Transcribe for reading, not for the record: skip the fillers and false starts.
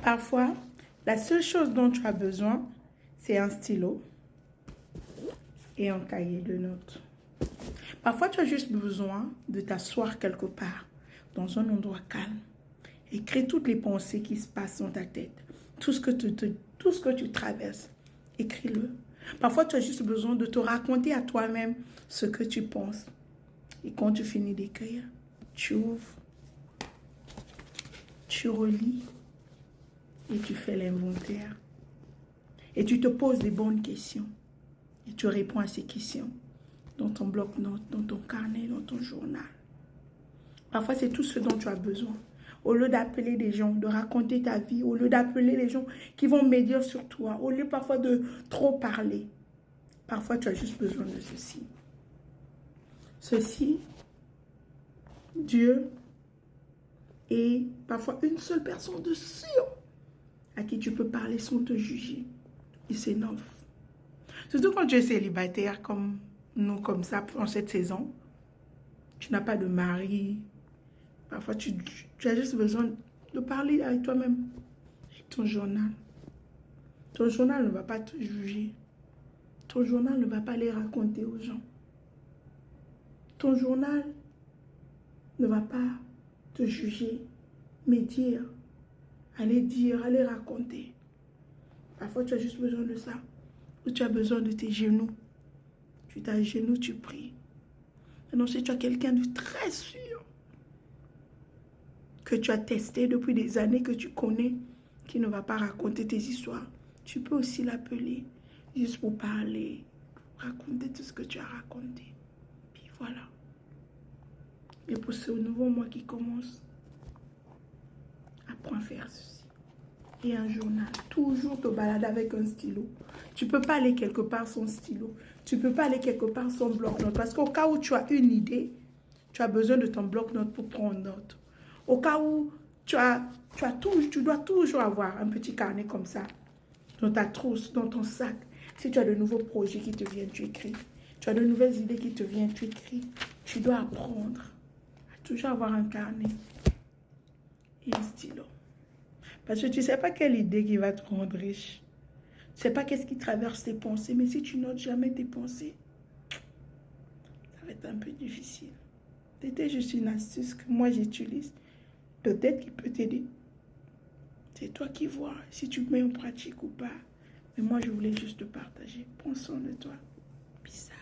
Parfois, la seule chose dont tu as besoin, c'est un stylo et un cahier de notes. Parfois, tu as juste besoin de t'asseoir quelque part, dans un endroit calme. Écris toutes les pensées qui se passent dans ta tête. Tout ce que tu traverses. Écris-le. Parfois, tu as juste besoin de te raconter à toi-même ce que tu penses. Et quand tu finis d'écrire, tu ouvres, tu relis et tu fais l'inventaire. Et tu te poses des bonnes questions. Et tu réponds à ces questions dans ton bloc-notes, dans ton carnet, dans ton journal. Parfois, c'est tout ce dont tu as besoin. Au lieu d'appeler des gens, de raconter ta vie, au lieu d'appeler les gens qui vont médire sur toi, au lieu parfois de trop parler, parfois tu as juste besoin de ceci. Ceci, Dieu est parfois une seule personne de sûr à qui tu peux parler sans te juger. Et c'est enough. Surtout quand tu es célibataire comme nous, comme ça, en cette saison. Tu n'as pas de mari. Parfois, tu as juste besoin de parler avec toi-même. Avec ton journal. Ton journal ne va pas te juger. Ton journal ne va pas les raconter aux gens. Ton journal ne va pas te juger, mais dire, aller raconter. Parfois, tu as juste besoin de ça. Ou tu as besoin de tes genoux. Tu t'agenouilles, tu pries. Maintenant, si tu as quelqu'un de très sûr, que tu as testé depuis des années, que tu connais, qui ne va pas raconter tes histoires, tu peux aussi l'appeler, juste pour parler, raconter tout ce que tu as raconté. Puis voilà. Et pour ce nouveau mois qui commence, apprends à faire ceci. Et un journal. Toujours te balader avec un stylo. Tu ne peux pas aller quelque part sans stylo. Tu ne peux pas aller quelque part sans bloc-notes. Parce qu'au cas où tu as une idée, tu as besoin de ton bloc-notes pour prendre note. Au cas où tu dois toujours avoir un petit carnet comme ça, dans ta trousse, dans ton sac. Si tu as de nouveaux projets qui te viennent, tu écris. Tu as de nouvelles idées qui te viennent, tu écris. Tu dois apprendre à toujours avoir un carnet et un stylo. Parce que tu ne sais pas quelle idée qui va te rendre riche. Tu ne sais pas qu'est-ce qui traverse tes pensées. Mais si tu notes jamais tes pensées, ça va être un peu difficile. C'était juste une astuce que moi j'utilise. Peut-être qu'il peut t'aider. C'est toi qui vois si tu mets en pratique ou pas. Mais moi, je voulais juste te partager. Prends soin de toi. Peace out.